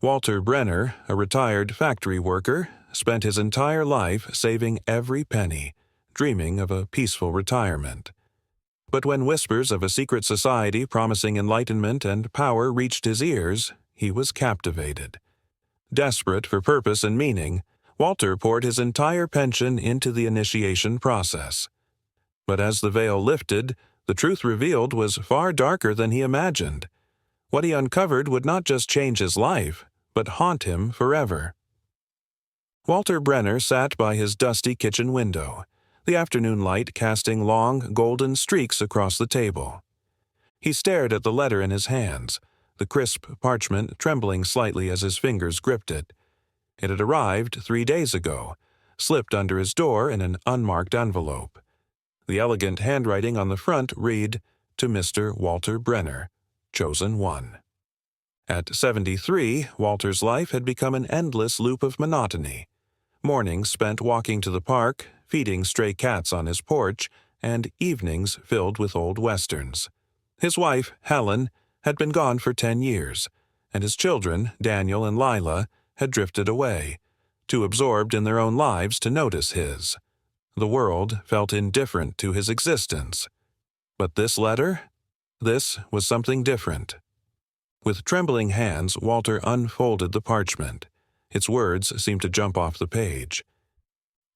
Walter Brenner, a retired factory worker, spent his entire life saving every penny, dreaming of a peaceful retirement. But when whispers of a secret society promising enlightenment and power reached his ears, he was captivated. Desperate for purpose and meaning, Walter poured his entire pension into the initiation process. But as the veil lifted, the truth revealed was far darker than he imagined. What he uncovered would not just change his life, but haunt him forever. Walter Brenner sat by his dusty kitchen window, the afternoon light casting long, golden streaks across the table. He stared at the letter in his hands, the crisp parchment trembling slightly as his fingers gripped it. It had arrived 3 days ago, slipped under his door in an unmarked envelope. The elegant handwriting on the front read, "To Mr. Walter Brenner, Chosen One." At 73, Walter's life had become an endless loop of monotony. Mornings spent walking to the park, feeding stray cats on his porch, and evenings filled with old westerns. His wife, Helen, had been gone for 10 years, and his children, Daniel and Lila, had drifted away, too absorbed in their own lives to notice his. The world felt indifferent to his existence. But this letter? This was something different. With trembling hands, Walter unfolded the parchment. Its words seemed to jump off the page.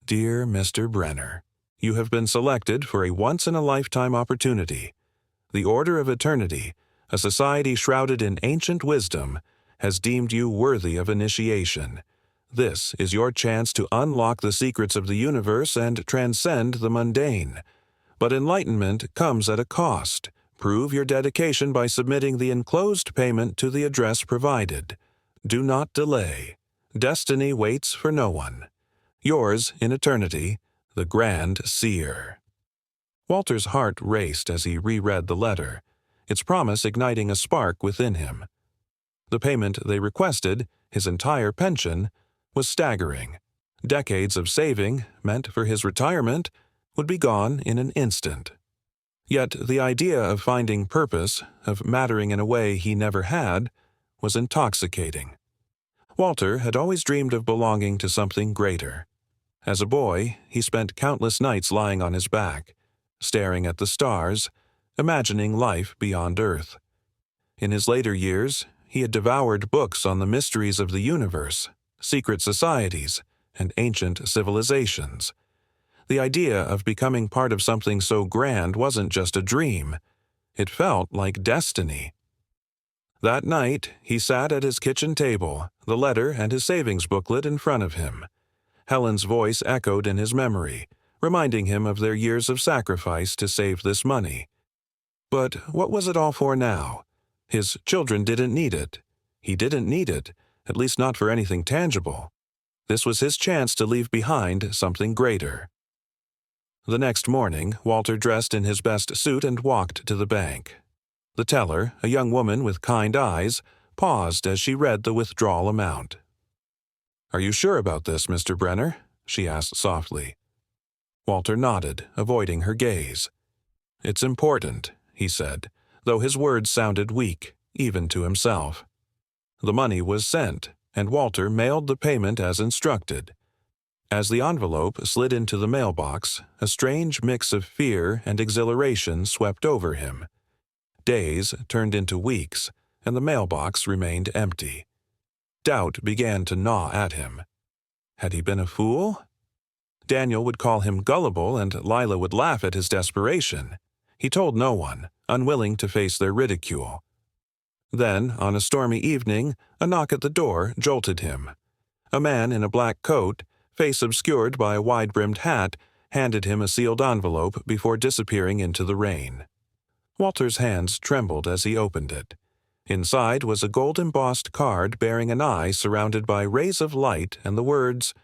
"Dear Mr. Brenner, you have been selected for a once-in-a-lifetime opportunity. The Order of Eternity, a society shrouded in ancient wisdom, has deemed you worthy of initiation. This is your chance to unlock the secrets of the universe and transcend the mundane. But enlightenment comes at a cost. Prove your dedication by submitting the enclosed payment to the address provided. Do not delay. Destiny waits for no one. Yours in eternity, the Grand Seer." Walter's heart raced as he reread the letter, its promise igniting a spark within him. The payment they requested, his entire pension, was staggering. Decades of saving, meant for his retirement, would be gone in an instant. Yet the idea of finding purpose, of mattering in a way he never had, was intoxicating. Walter had always dreamed of belonging to something greater. As a boy, he spent countless nights lying on his back, staring at the stars, imagining life beyond Earth. In his later years, he had devoured books on the mysteries of the universe, secret societies, and ancient civilizations. The idea of becoming part of something so grand wasn't just a dream. It felt like destiny. That night, he sat at his kitchen table, the letter and his savings booklet in front of him. Helen's voice echoed in his memory, reminding him of their years of sacrifice to save this money. But what was it all for now? His children didn't need it. He didn't need it, at least not for anything tangible. This was his chance to leave behind something greater. The next morning, Walter dressed in his best suit and walked to the bank. The teller, a young woman with kind eyes, paused as she read the withdrawal amount. "Are you sure about this, Mr. Brenner?" she asked softly. Walter nodded, avoiding her gaze. "It's important," he said, though his words sounded weak, even to himself. The money was sent, and Walter mailed the payment as instructed. As the envelope slid into the mailbox, a strange mix of fear and exhilaration swept over him. Days turned into weeks, and the mailbox remained empty. Doubt began to gnaw at him. Had he been a fool? Daniel would call him gullible, and Lila would laugh at his desperation. He told no one, unwilling to face their ridicule. Then, on a stormy evening, a knock at the door jolted him. A man in a black coat, face obscured by a wide-brimmed hat, handed him a sealed envelope before disappearing into the rain. Walter's hands trembled as he opened it. Inside was a gold-embossed card bearing an eye surrounded by rays of light and the words,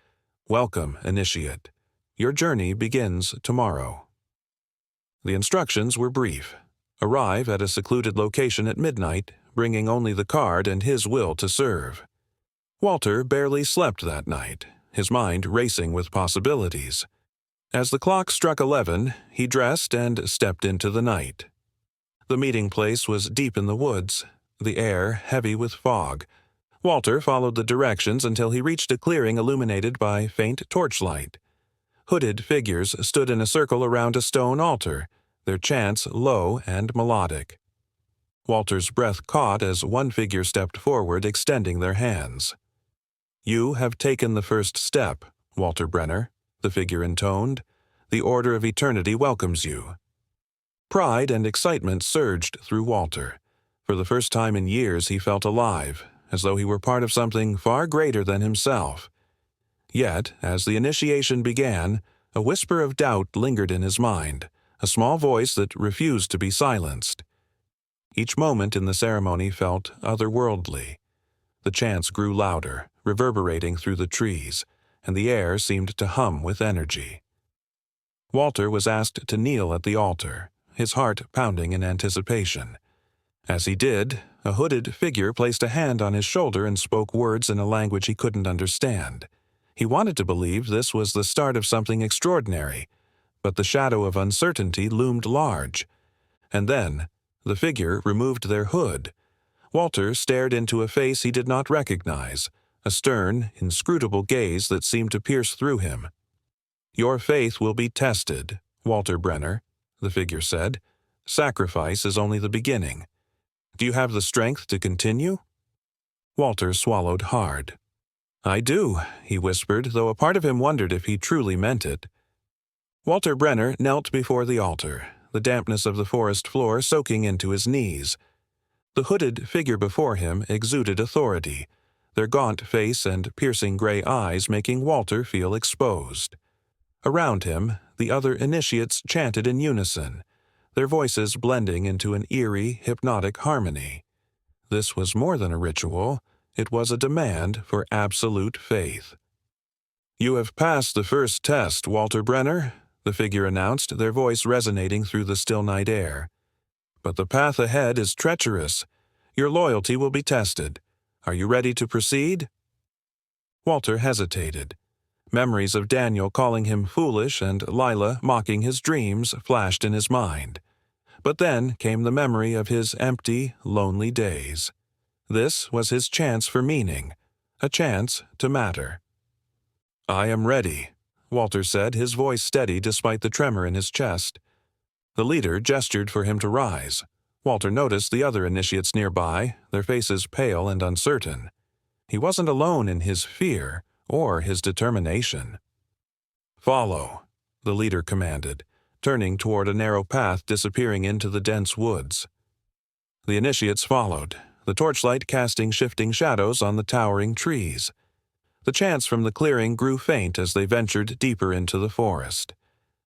"Welcome, Initiate. Your journey begins tomorrow." The instructions were brief. Arrive at a secluded location at midnight, bringing only the card and his will to serve. Walter barely slept that night, his mind racing with possibilities. As the clock struck 11, he dressed and stepped into the night. The meeting place was deep in the woods, the air heavy with fog. Walter followed the directions until he reached a clearing illuminated by faint torchlight. Hooded figures stood in a circle around a stone altar, their chants low and melodic. Walter's breath caught as one figure stepped forward, extending their hands. "You have taken the first step, Walter Brenner," the figure intoned. "The Order of Eternity welcomes you." Pride and excitement surged through Walter. For the first time in years he felt alive, as though he were part of something far greater than himself. Yet, as the initiation began, a whisper of doubt lingered in his mind, a small voice that refused to be silenced. Each moment in the ceremony felt otherworldly. The chants grew louder, reverberating through the trees, and the air seemed to hum with energy. Walter was asked to kneel at the altar, his heart pounding in anticipation. As he did, a hooded figure placed a hand on his shoulder and spoke words in a language he couldn't understand. He wanted to believe this was the start of something extraordinary, but the shadow of uncertainty loomed large. And then, the figure removed their hood. Walter stared into a face he did not recognize, a stern, inscrutable gaze that seemed to pierce through him. "Your faith will be tested, Walter Brenner," the figure said. "Sacrifice is only the beginning. Do you have the strength to continue?" Walter swallowed hard. "I do," he whispered, though a part of him wondered if he truly meant it. Walter Brenner knelt before the altar, the dampness of the forest floor soaking into his knees. The hooded figure before him exuded authority, their gaunt face and piercing gray eyes making Walter feel exposed. Around him, the other initiates chanted in unison, their voices blending into an eerie, hypnotic harmony. This was more than a ritual. It was a demand for absolute faith. "You have passed the first test, Walter Brenner," the figure announced, their voice resonating through the still night air. "But the path ahead is treacherous. Your loyalty will be tested. Are you ready to proceed?" Walter hesitated. Memories of Daniel calling him foolish and Lila mocking his dreams flashed in his mind. But then came the memory of his empty, lonely days. This was his chance for meaning, a chance to matter. "I am ready," Walter said, his voice steady despite the tremor in his chest. The leader gestured for him to rise. Walter noticed the other initiates nearby, their faces pale and uncertain. He wasn't alone in his fear or his determination. "Follow," the leader commanded, turning toward a narrow path disappearing into the dense woods. The initiates followed, the torchlight casting shifting shadows on the towering trees. The chants from the clearing grew faint as they ventured deeper into the forest.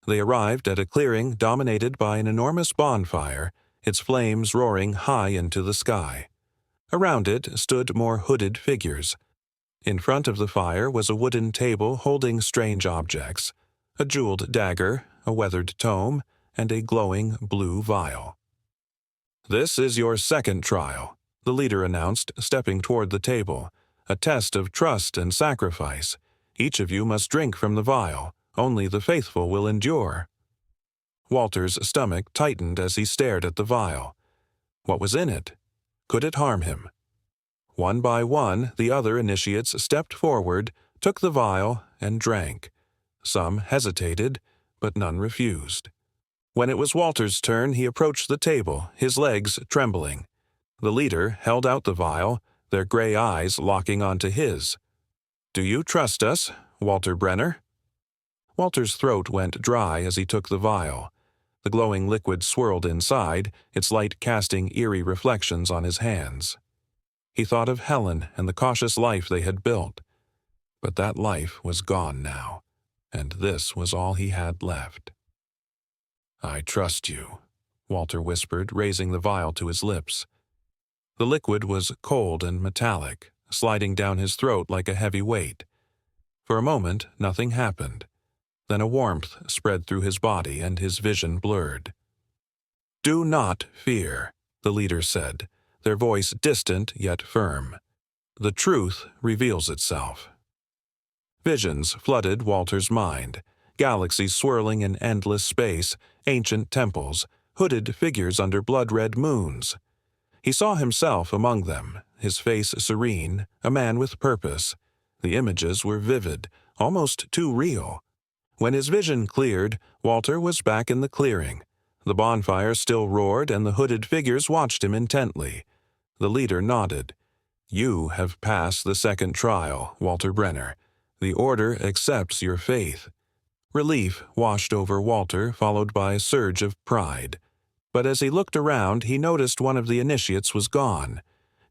They arrived at a clearing dominated by an enormous bonfire, its flames roaring high into the sky. Around it stood more hooded figures. In front of the fire was a wooden table holding strange objects, a jeweled dagger, a weathered tome, and a glowing blue vial. "This is your second trial," the leader announced, stepping toward the table. "A test of trust and sacrifice. Each of you must drink from the vial. Only the faithful will endure." Walter's stomach tightened as he stared at the vial. What was in it? Could it harm him? One by one, the other initiates stepped forward, took the vial, and drank. Some hesitated, but none refused. When it was Walter's turn, he approached the table, his legs trembling. The leader held out the vial, their gray eyes locking onto his. "Do you trust us, Walter Brenner?" Walter's throat went dry as he took the vial. The glowing liquid swirled inside, its light casting eerie reflections on his hands. He thought of Helen and the cautious life they had built. But that life was gone now, and this was all he had left. "I trust you," Walter whispered, raising the vial to his lips. The liquid was cold and metallic, sliding down his throat like a heavy weight. For a moment, nothing happened. Then a warmth spread through his body and his vision blurred. "Do not fear," the leader said, their voice distant yet firm. "The truth reveals itself." Visions flooded Walter's mind, galaxies swirling in endless space, ancient temples, hooded figures under blood-red moons. He saw himself among them, his face serene, a man with purpose. The images were vivid, almost too real. When his vision cleared, Walter was back in the clearing. The bonfire still roared, and the hooded figures watched him intently. The leader nodded. "You have passed the second trial, Walter Brenner. The Order accepts your faith." Relief washed over Walter, followed by a surge of pride. But as he looked around, he noticed one of the initiates was gone.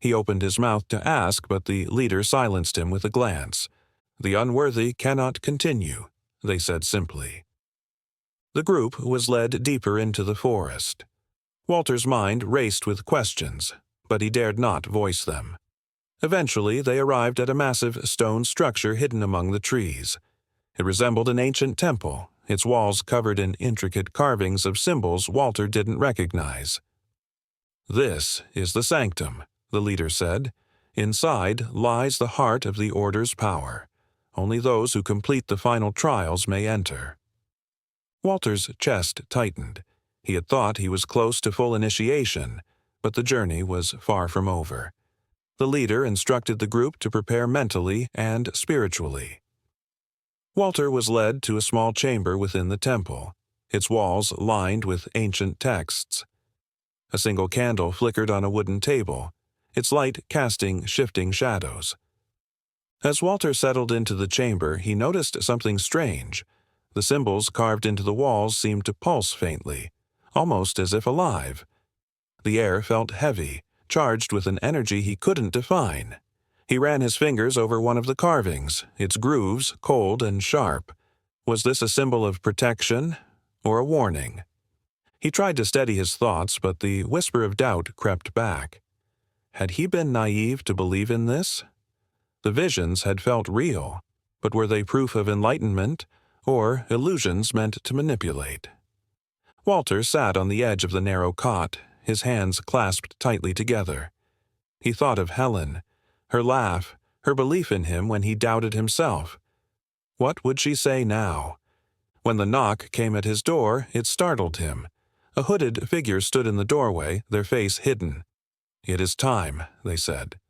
He opened his mouth to ask, but the leader silenced him with a glance. "The unworthy cannot continue," they said simply. The group was led deeper into the forest. Walter's mind raced with questions, but he dared not voice them. Eventually, they arrived at a massive stone structure hidden among the trees. It resembled an ancient temple, its walls covered in intricate carvings of symbols Walter didn't recognize. "This is the sanctum," the leader said. "Inside lies the heart of the Order's power. Only those who complete the final trials may enter." Walter's chest tightened. He had thought he was close to full initiation, but the journey was far from over. The leader instructed the group to prepare mentally and spiritually. Walter was led to a small chamber within the temple, its walls lined with ancient texts. A single candle flickered on a wooden table, its light casting shifting shadows. As Walter settled into the chamber, he noticed something strange. The symbols carved into the walls seemed to pulse faintly, almost as if alive. The air felt heavy, charged with an energy he couldn't define. He ran his fingers over one of the carvings, its grooves cold and sharp. Was this a symbol of protection or a warning? He tried to steady his thoughts, but the whisper of doubt crept back. Had he been naive to believe in this? The visions had felt real, but were they proof of enlightenment or illusions meant to manipulate? Walter sat on the edge of the narrow cot, his hands clasped tightly together. He thought of Helen, her laugh, her belief in him when he doubted himself. What would she say now? When the knock came at his door, it startled him. A hooded figure stood in the doorway, their face hidden. "It is time," they said.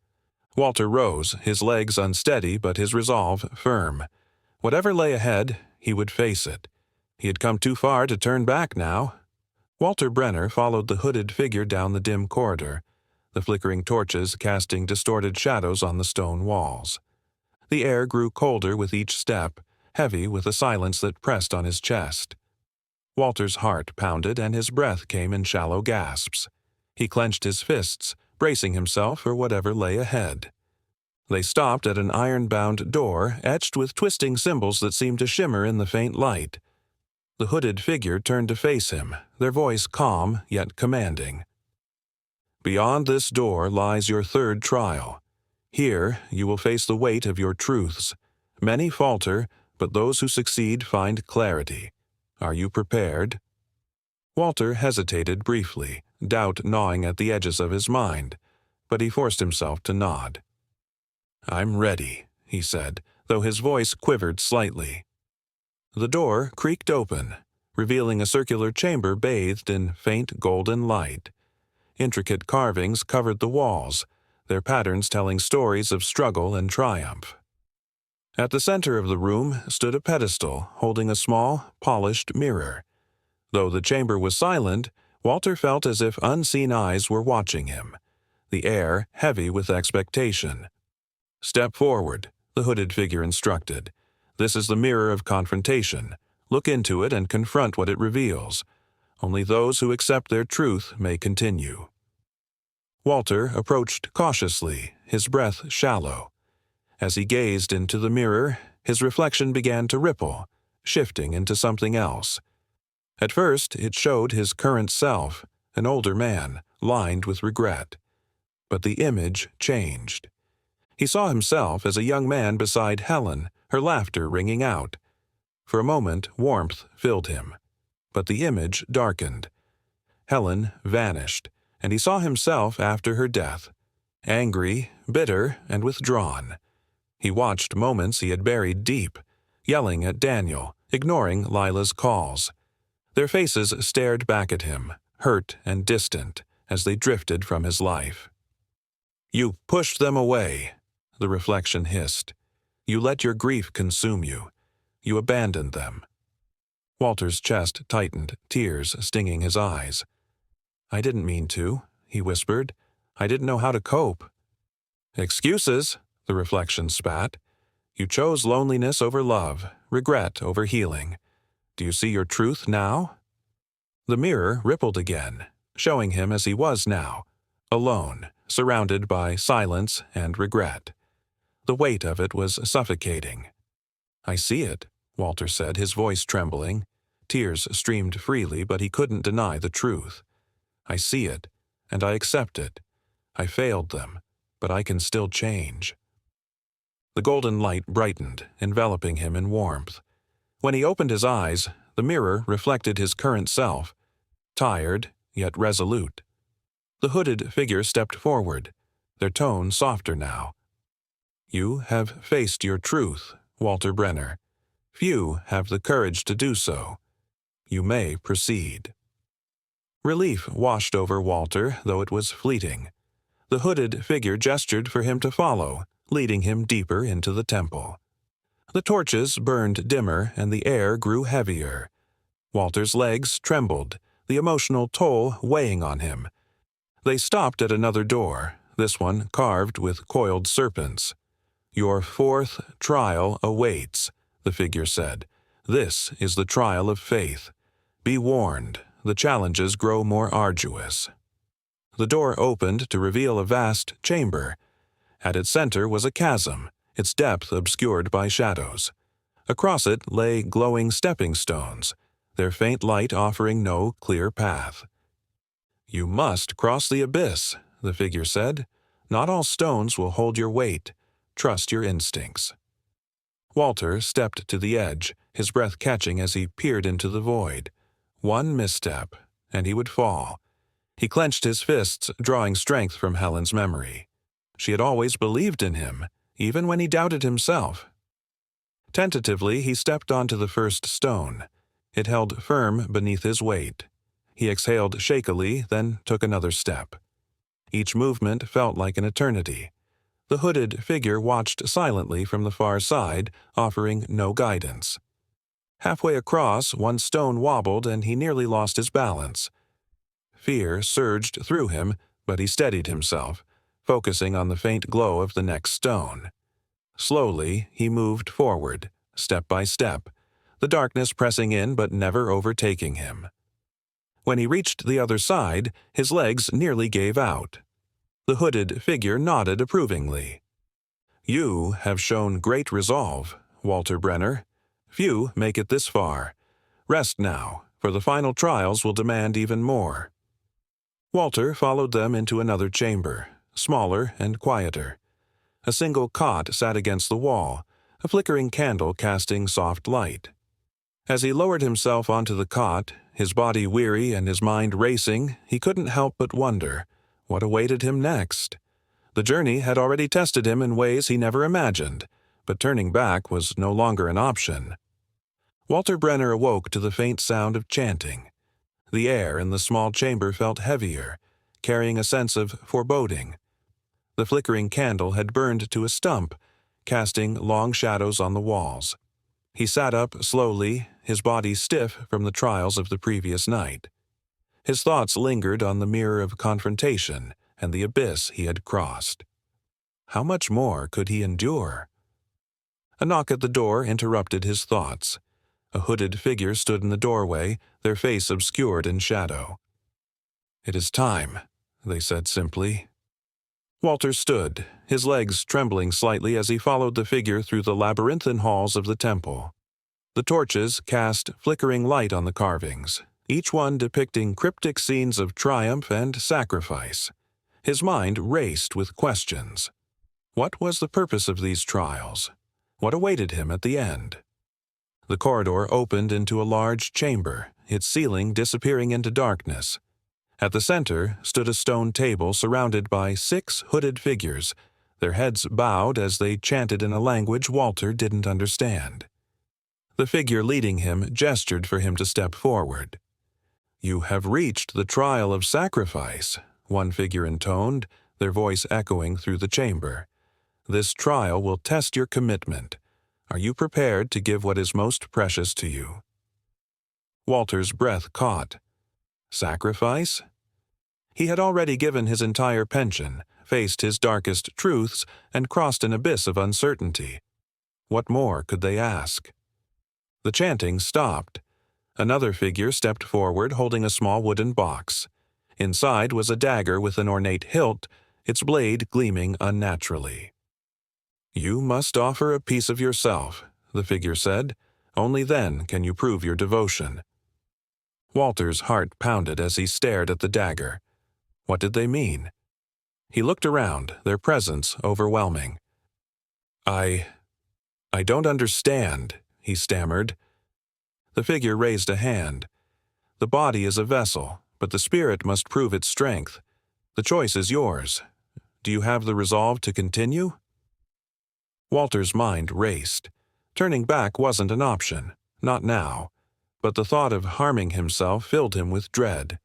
Walter rose, his legs unsteady but his resolve firm. Whatever lay ahead, he would face it. He had come too far to turn back now. Walter Brenner followed the hooded figure down the dim corridor, the flickering torches casting distorted shadows on the stone walls. The air grew colder with each step, heavy with a silence that pressed on his chest. Walter's heart pounded and his breath came in shallow gasps. He clenched his fists, bracing himself for whatever lay ahead. They stopped at an iron-bound door etched with twisting symbols that seemed to shimmer in the faint light. The hooded figure turned to face him, their voice calm yet commanding. "Beyond this door lies your third trial. Here you will face the weight of your truths. Many falter, but those who succeed find clarity. Are you prepared?" Walter hesitated briefly, doubt gnawing at the edges of his mind, but he forced himself to nod. "I'm ready," he said, though his voice quivered slightly. The door creaked open, revealing a circular chamber bathed in faint golden light. Intricate carvings covered the walls, their patterns telling stories of struggle and triumph. At the center of the room stood a pedestal holding a small, polished mirror. Though the chamber was silent, Walter felt as if unseen eyes were watching him, the air heavy with expectation. "Step forward," the hooded figure instructed. "This is the mirror of confrontation. Look into it and confront what it reveals. Only those who accept their truth may continue." Walter approached cautiously, his breath shallow. As he gazed into the mirror, his reflection began to ripple, shifting into something else. At first, it showed his current self, an older man, lined with regret. But the image changed. He saw himself as a young man beside Helen, her laughter ringing out. For a moment, warmth filled him. But the image darkened. Helen vanished, and he saw himself after her death, angry, bitter, and withdrawn. He watched moments he had buried deep, yelling at Daniel, ignoring Lila's calls. Their faces stared back at him, hurt and distant, as they drifted from his life. "You pushed them away," the reflection hissed. "You let your grief consume you. You abandoned them." Walter's chest tightened, tears stinging his eyes. "I didn't mean to," he whispered. "I didn't know how to cope." "Excuses," the reflection spat. "You chose loneliness over love, regret over healing. Do you see your truth now?" The mirror rippled again, showing him as he was now, alone, surrounded by silence and regret. The weight of it was suffocating. "I see it," Walter said, his voice trembling. Tears streamed freely, but he couldn't deny the truth. "I see it, and I accept it. I failed them, but I can still change." The golden light brightened, enveloping him in warmth. When he opened his eyes, the mirror reflected his current self, tired, yet resolute. The hooded figure stepped forward, their tone softer now. "You have faced your truth, Walter Brenner. Few have the courage to do so. You may proceed." Relief washed over Walter, though it was fleeting. The hooded figure gestured for him to follow, leading him deeper into the temple. The torches burned dimmer and the air grew heavier. Walter's legs trembled, the emotional toll weighing on him. They stopped at another door, this one carved with coiled serpents. "Your fourth trial awaits," the figure said. "This is the trial of faith. Be warned, the challenges grow more arduous." The door opened to reveal a vast chamber. At its center was a chasm, its depth obscured by shadows. Across it lay glowing stepping stones, their faint light offering no clear path. "You must cross the abyss," the figure said. "Not all stones will hold your weight. Trust your instincts." Walter stepped to the edge, his breath catching as he peered into the void. One misstep, and he would fall. He clenched his fists, drawing strength from Helen's memory. She had always believed in him, even when he doubted himself. Tentatively, he stepped onto the first stone. It held firm beneath his weight. He exhaled shakily, then took another step. Each movement felt like an eternity. The hooded figure watched silently from the far side, offering no guidance. Halfway across, one stone wobbled and he nearly lost his balance. Fear surged through him, but he steadied himself, focusing on the faint glow of the next stone. Slowly, he moved forward, step by step, the darkness pressing in but never overtaking him. When he reached the other side, his legs nearly gave out. The hooded figure nodded approvingly. "You have shown great resolve, Walter Brenner. Few make it this far. Rest now, for the final trials will demand even more." Walter followed them into another chamber, smaller and quieter. A single cot sat against the wall, a flickering candle casting soft light. As he lowered himself onto the cot, his body weary and his mind racing, he couldn't help but wonder, what awaited him next? The journey had already tested him in ways he never imagined, but turning back was no longer an option. Walter Brenner awoke to the faint sound of chanting. The air in the small chamber felt heavier, carrying a sense of foreboding. The flickering candle had burned to a stump, casting long shadows on the walls. He sat up slowly, his body stiff from the trials of the previous night. His thoughts lingered on the mirror of confrontation and the abyss he had crossed. How much more could he endure? A knock at the door interrupted his thoughts. A hooded figure stood in the doorway, their face obscured in shadow. "It is time," they said simply. Walter stood, his legs trembling slightly as he followed the figure through the labyrinthine halls of the temple. The torches cast flickering light on the carvings, each one depicting cryptic scenes of triumph and sacrifice. His mind raced with questions. What was the purpose of these trials? What awaited him at the end? The corridor opened into a large chamber, its ceiling disappearing into darkness. At the center stood a stone table surrounded by 6 hooded figures, their heads bowed as they chanted in a language Walter didn't understand. The figure leading him gestured for him to step forward. "You have reached the trial of sacrifice," one figure intoned, their voice echoing through the chamber. "This trial will test your commitment. Are you prepared to give what is most precious to you?" Walter's breath caught. Sacrifice? He had already given his entire pension, faced his darkest truths, and crossed an abyss of uncertainty. What more could they ask? The chanting stopped. Another figure stepped forward holding a small wooden box. Inside was a dagger with an ornate hilt, its blade gleaming unnaturally. "You must offer a piece of yourself," the figure said. "Only then can you prove your devotion." Walter's heart pounded as he stared at the dagger. What did they mean? He looked around, their presence overwhelming. I don't understand," he stammered. The figure raised a hand. "The body is a vessel, but the spirit must prove its strength. The choice is yours. Do you have the resolve to continue?" Walter's mind raced. Turning back wasn't an option, not now. But the thought of harming himself filled him with dread.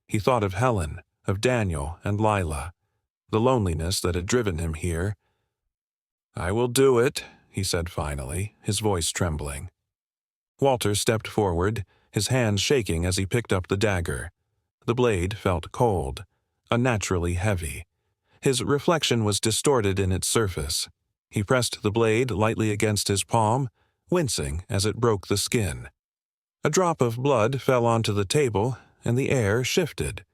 He thought of Helen, of Daniel and Lila, the loneliness that had driven him here. "I will do it," he said finally, his voice trembling. Walter stepped forward, his hands shaking as he picked up the dagger. The blade felt cold, unnaturally heavy. His reflection was distorted in its surface. He pressed the blade lightly against his palm, wincing as it broke the skin. A drop of blood fell onto the table, and the air shifted.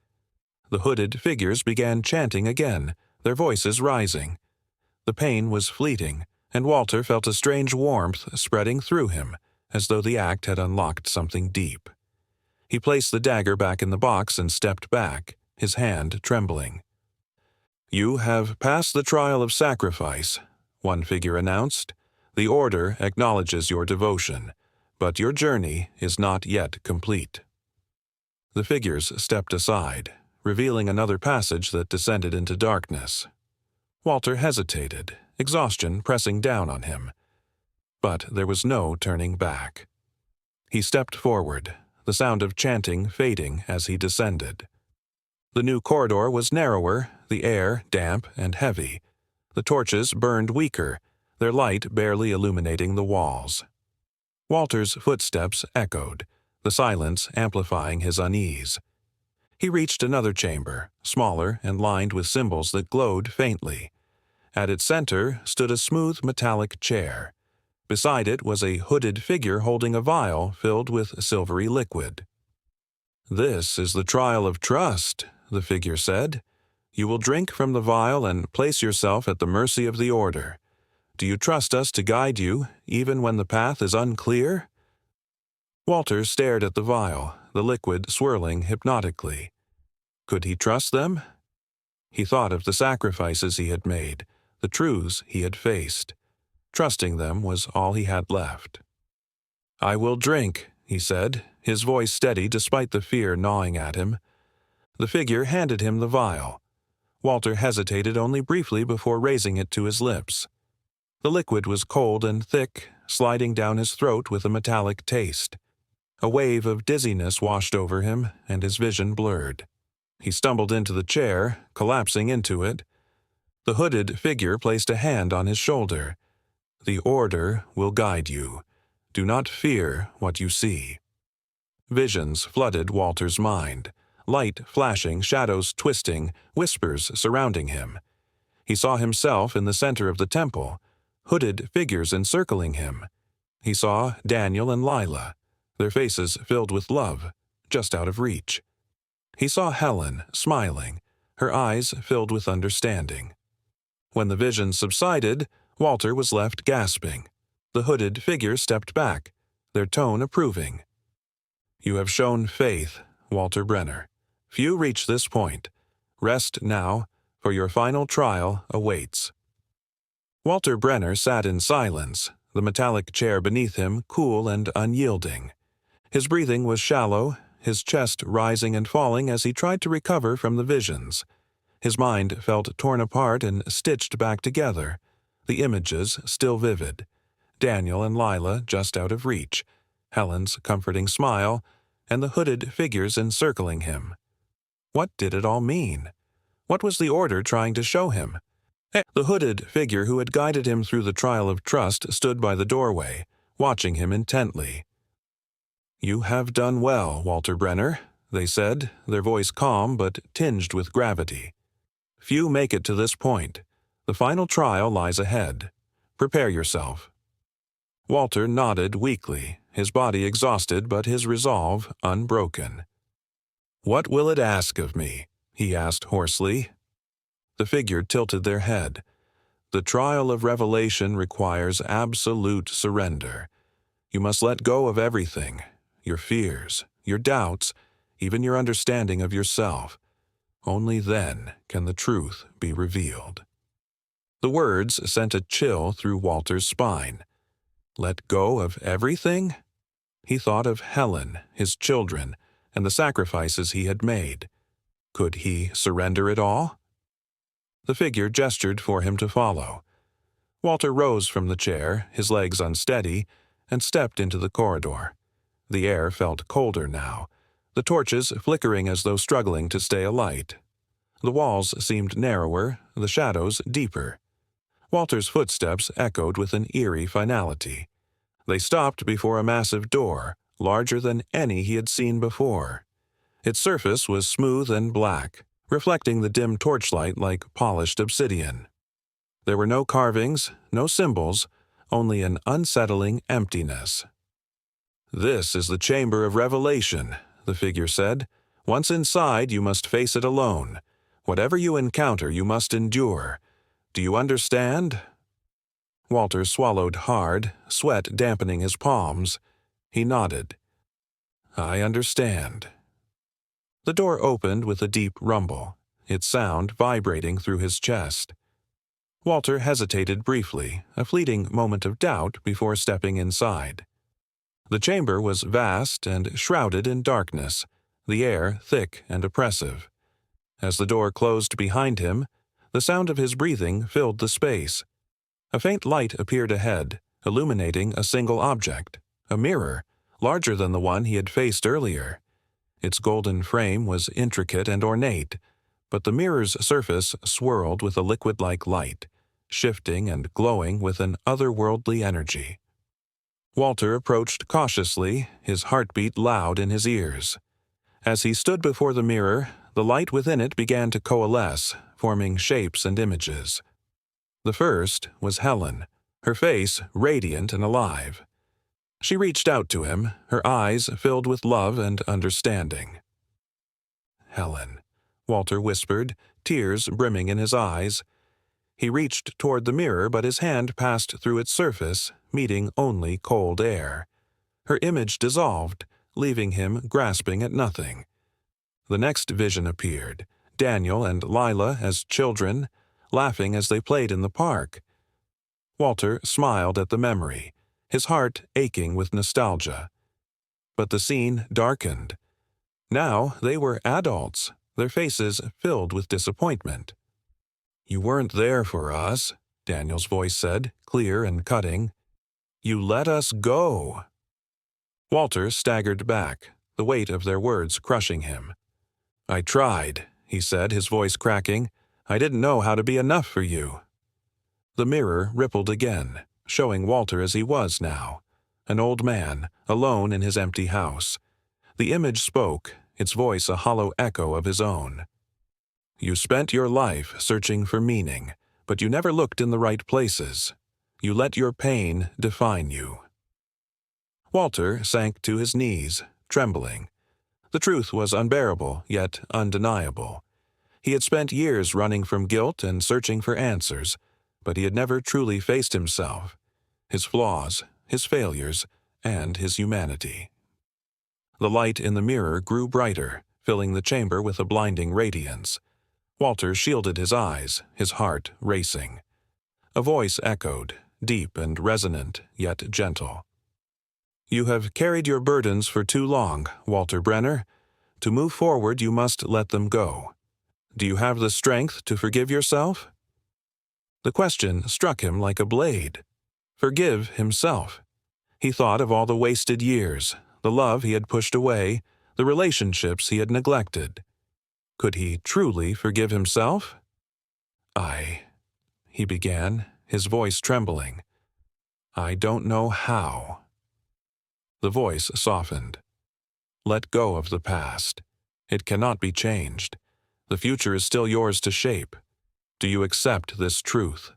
The hooded figures began chanting again, their voices rising. The pain was fleeting, and Walter felt a strange warmth spreading through him, as though the act had unlocked something deep. He placed the dagger back in the box and stepped back, his hand trembling. "You have passed the trial of sacrifice," one figure announced. "The Order acknowledges your devotion, but your journey is not yet complete." The figures stepped aside, revealing another passage that descended into darkness. Walter hesitated, exhaustion pressing down on him. But there was no turning back. He stepped forward, the sound of chanting fading as he descended. The new corridor was narrower, the air damp and heavy. The torches burned weaker, their light barely illuminating the walls. Walter's footsteps echoed, the silence amplifying his unease. He reached another chamber, smaller and lined with symbols that glowed faintly. At its center stood a smooth metallic chair. Beside it was a hooded figure holding a vial filled with silvery liquid. "This is the trial of trust," the figure said. "You will drink from the vial and place yourself at the mercy of the Order. Do you trust us to guide you, even when the path is unclear?" Walter stared at the vial, the liquid swirling hypnotically. Could he trust them? He thought of the sacrifices he had made, the truths he had faced. Trusting them was all he had left. "I will drink," he said, his voice steady despite the fear gnawing at him. The figure handed him the vial. Walter hesitated only briefly before raising it to his lips. The liquid was cold and thick, sliding down his throat with a metallic taste. A wave of dizziness washed over him, and his vision blurred. He stumbled into the chair, collapsing into it. The hooded figure placed a hand on his shoulder. "The Order will guide you. Do not fear what you see." Visions flooded Walter's mind, light flashing, shadows twisting, whispers surrounding him. He saw himself in the center of the temple, hooded figures encircling him. He saw Daniel and Lila, their faces filled with love, just out of reach. He saw Helen, smiling, her eyes filled with understanding. When the vision subsided, Walter was left gasping. The hooded figure stepped back, their tone approving. "You have shown faith, Walter Brenner. Few reach this point. Rest now, for your final trial awaits." Walter Brenner sat in silence, the metallic chair beneath him cool and unyielding. His breathing was shallow, his chest rising and falling as he tried to recover from the visions. His mind felt torn apart and stitched back together, the images still vivid. Daniel and Lila just out of reach, Helen's comforting smile, and the hooded figures encircling him. What did it all mean? What was the order trying to show him? The hooded figure who had guided him through the trial of trust stood by the doorway, watching him intently. "You have done well, Walter Brenner," they said, their voice calm but tinged with gravity. "Few make it to this point. The final trial lies ahead. Prepare yourself." Walter nodded weakly, his body exhausted but his resolve unbroken. "What will it ask of me?" he asked hoarsely. The figure tilted their head. "The trial of revelation requires absolute surrender. You must let go of everything, your fears, your doubts, even your understanding of yourself. Only then can the truth be revealed." The words sent a chill through Walter's spine. Let go of everything? He thought of Helen, his children, and the sacrifices he had made. Could he surrender it all? The figure gestured for him to follow. Walter rose from the chair, his legs unsteady, and stepped into the corridor. The air felt colder now, the torches flickering as though struggling to stay alight. The walls seemed narrower, the shadows deeper. Walter's footsteps echoed with an eerie finality. They stopped before a massive door, larger than any he had seen before. Its surface was smooth and black, reflecting the dim torchlight like polished obsidian. There were no carvings, no symbols, only an unsettling emptiness. "This is the Chamber of Revelation," the figure said. "Once inside, you must face it alone. Whatever you encounter, you must endure. Do you understand?" Walter swallowed hard, sweat dampening his palms. He nodded. "I understand." The door opened with a deep rumble, its sound vibrating through his chest. Walter hesitated briefly, a fleeting moment of doubt before stepping inside. The chamber was vast and shrouded in darkness, the air thick and oppressive. As the door closed behind him, the sound of his breathing filled the space. A faint light appeared ahead, illuminating a single object, a mirror, larger than the one he had faced earlier. Its golden frame was intricate and ornate, but the mirror's surface swirled with a liquid-like light, shifting and glowing with an otherworldly energy. Walter approached cautiously, his heartbeat loud in his ears. As he stood before the mirror, the light within it began to coalesce, forming shapes and images. The first was Helen, her face radiant and alive. She reached out to him, her eyes filled with love and understanding. "Helen," Walter whispered, tears brimming in his eyes. He reached toward the mirror, but his hand passed through its surface, meeting only cold air. Her image dissolved, leaving him grasping at nothing. The next vision appeared, Daniel and Lila as children, laughing as they played in the park. Walter smiled at the memory, his heart aching with nostalgia. But the scene darkened. Now they were adults, their faces filled with disappointment. "You weren't there for us," Daniel's voice said, clear and cutting. "You let us go." Walter staggered back, the weight of their words crushing him. "I tried," he said, his voice cracking. "I didn't know how to be enough for you." The mirror rippled again, showing Walter as he was now, an old man, alone in his empty house. The image spoke, its voice a hollow echo of his own. "You spent your life searching for meaning, but you never looked in the right places. You let your pain define you." Walter sank to his knees, trembling. The truth was unbearable, yet undeniable. He had spent years running from guilt and searching for answers, but he had never truly faced himself, his flaws, his failures, and his humanity. The light in the mirror grew brighter, filling the chamber with a blinding radiance. Walter shielded his eyes, his heart racing. A voice echoed, deep and resonant, yet gentle. "You have carried your burdens for too long, Walter Brenner. To move forward, you must let them go. Do you have the strength to forgive yourself?" The question struck him like a blade. Forgive himself. He thought of all the wasted years, the love he had pushed away, the relationships he had neglected. Could he truly forgive himself? He began, his voice trembling. I don't know how. The voice softened. Let go of the past. It cannot be changed. The future is still yours to shape. Do you accept this truth?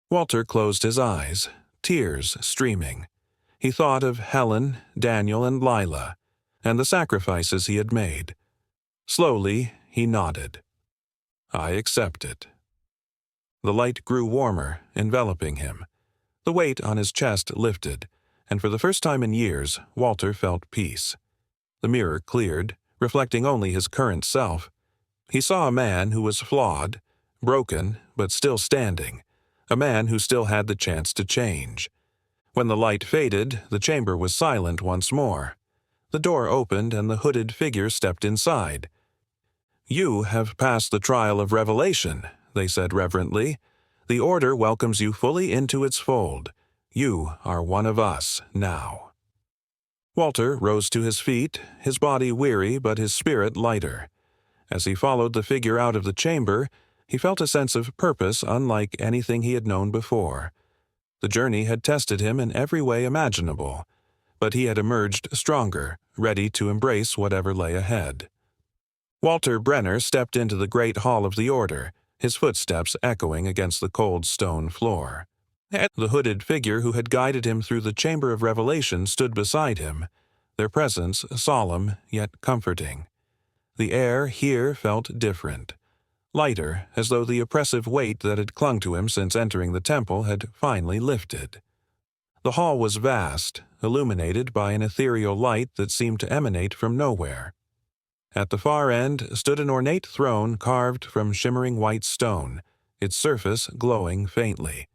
Walter closed his eyes, tears streaming. He thought of Helen, Daniel, and Lila, and the sacrifices he had made. Slowly, he nodded. I accept it. The light grew warmer, enveloping him. The weight on his chest lifted, and for the first time in years, Walter felt peace. The mirror cleared, reflecting only his current self. He saw a man who was flawed, broken, but still standing, a man who still had the chance to change. When the light faded, the chamber was silent once more. The door opened and the hooded figure stepped inside. You have passed the trial of revelation, they said reverently. The Order welcomes you fully into its fold. You are one of us now. Walter rose to his feet, his body weary but his spirit lighter. As he followed the figure out of the chamber, he felt a sense of purpose unlike anything he had known before. The journey had tested him in every way imaginable, but he had emerged stronger, ready to embrace whatever lay ahead. Walter Brenner stepped into the great hall of the Order, his footsteps echoing against the cold stone floor. The hooded figure who had guided him through the chamber of revelation stood beside him, their presence solemn yet comforting. The air here felt different, lighter, as though the oppressive weight that had clung to him since entering the temple had finally lifted. The hall was vast, illuminated by an ethereal light that seemed to emanate from nowhere. At the far end stood an ornate throne carved from shimmering white stone, its surface glowing faintly.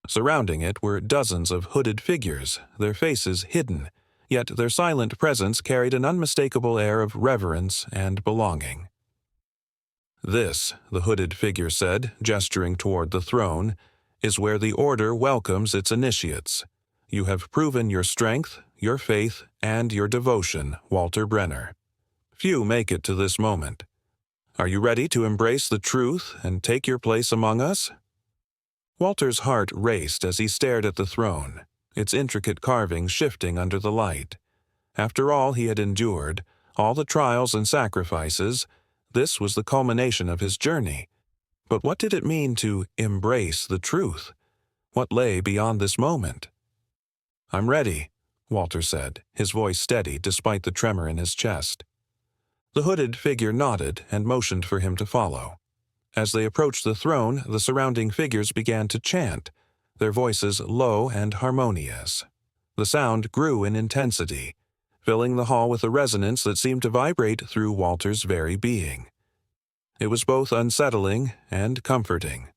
Surrounding it were dozens of hooded figures, their faces hidden, yet their silent presence carried an unmistakable air of reverence and belonging. This, the hooded figure said, gesturing toward the throne, is where the Order welcomes its initiates. You have proven your strength, your faith, and your devotion, Walter Brenner. Few make it to this moment. Are you ready to embrace the truth and take your place among us? Walter's heart raced as he stared at the throne, its intricate carvings shifting under the light. After all he had endured, all the trials and sacrifices, this was the culmination of his journey. But what did it mean to embrace the truth? What lay beyond this moment? I'm ready, Walter said, his voice steady despite the tremor in his chest. The hooded figure nodded and motioned for him to follow. As they approached the throne, the surrounding figures began to chant, their voices low and harmonious. The sound grew in intensity, filling the hall with a resonance that seemed to vibrate through Walter's very being. It was both unsettling and comforting,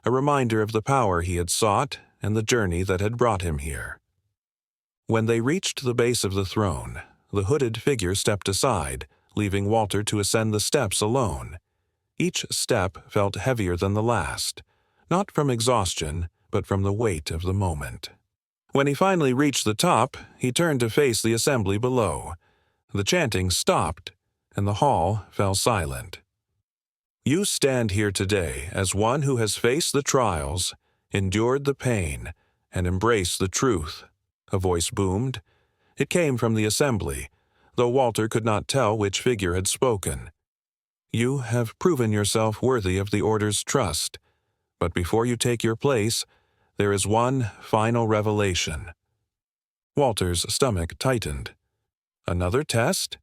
a reminder of the power he had sought and the journey that had brought him here. When they reached the base of the throne, the hooded figure stepped aside, leaving Walter to ascend the steps alone. Each step felt heavier than the last, not from exhaustion, but from the weight of the moment. When he finally reached the top, he turned to face the assembly below. The chanting stopped, and the hall fell silent. You stand here today as one who has faced the trials, endured the pain, and embraced the truth, a voice boomed. It came from the assembly, though Walter could not tell which figure had spoken. You have proven yourself worthy of the Order's trust, but before you take your place, there is one final revelation. Walter's stomach tightened. Another test?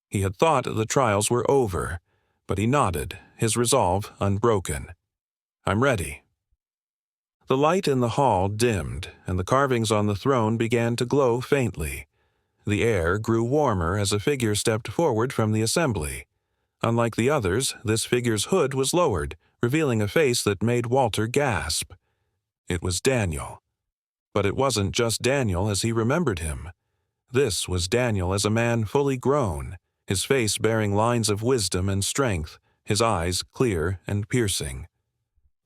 He had thought the trials were over, but he nodded, his resolve unbroken. I'm ready. The light in the hall dimmed, and the carvings on the throne began to glow faintly. The air grew warmer as a figure stepped forward from the assembly. Unlike the others, this figure's hood was lowered, revealing a face that made Walter gasp. It was Daniel. But it wasn't just Daniel as he remembered him. This was Daniel as a man fully grown, his face bearing lines of wisdom and strength, his eyes clear and piercing.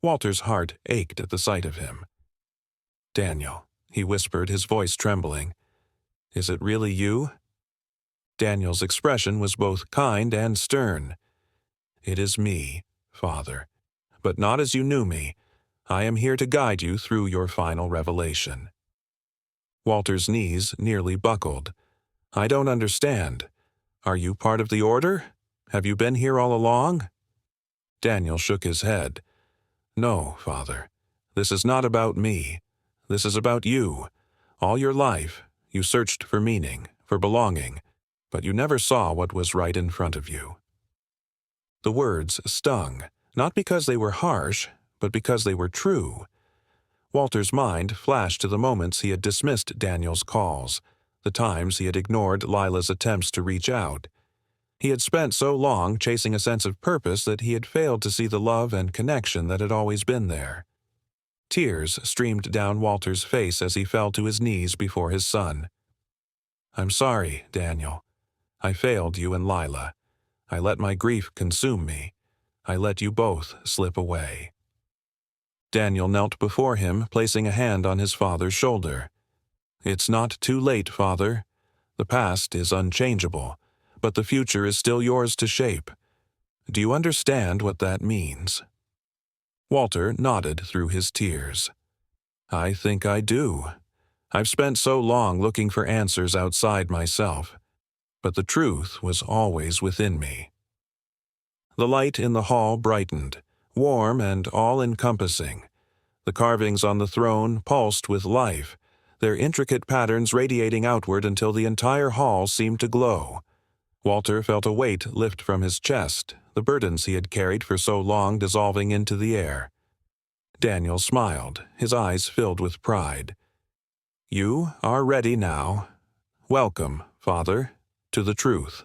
Walter's heart ached at the sight of him. Daniel, he whispered, his voice trembling. Is it really you? Daniel's expression was both kind and stern. "It is me, Father, but not as you knew me. I am here to guide you through your final revelation." Walter's knees nearly buckled. "I don't understand. Are you part of the order? Have you been here all along?" Daniel shook his head. "No, Father. This is not about me. This is about you. All your life, you searched for meaning, for belonging, but you never saw what was right in front of you." The words stung, not because they were harsh, but because they were true. Walter's mind flashed to the moments he had dismissed Daniel's calls, the times he had ignored Lila's attempts to reach out. He had spent so long chasing a sense of purpose that he had failed to see the love and connection that had always been there. Tears streamed down Walter's face as he fell to his knees before his son. "I'm sorry, Daniel. I failed you and Lila. I let my grief consume me. I let you both slip away." Daniel knelt before him, placing a hand on his father's shoulder. "It's not too late, Father. The past is unchangeable, but the future is still yours to shape. Do you understand what that means?" Walter nodded through his tears. "I think I do. I've spent so long looking for answers outside myself, but the truth was always within me." The light in the hall brightened, warm and all-encompassing. The carvings on the throne pulsed with life, their intricate patterns radiating outward until the entire hall seemed to glow. Walter felt a weight lift from his chest, the burdens he had carried for so long dissolving into the air. Daniel smiled, his eyes filled with pride. "You are ready now. Welcome, Father, to the truth."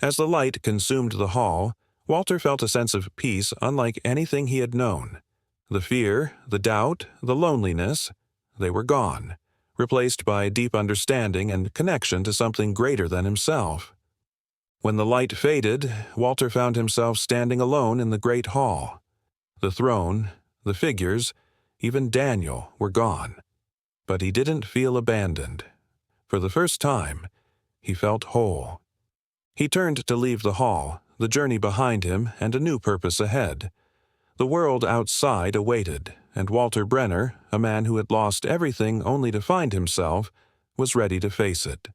As the light consumed the hall, Walter felt a sense of peace unlike anything he had known. The fear, the doubt, the loneliness, they were gone, replaced by deep understanding and connection to something greater than himself. When the light faded, Walter found himself standing alone in the great hall. The throne, the figures, even Daniel were gone. But he didn't feel abandoned. For the first time, he felt whole. He turned to leave the hall, the journey behind him and a new purpose ahead. The world outside awaited, and Walter Brenner, a man who had lost everything only to find himself, was ready to face it.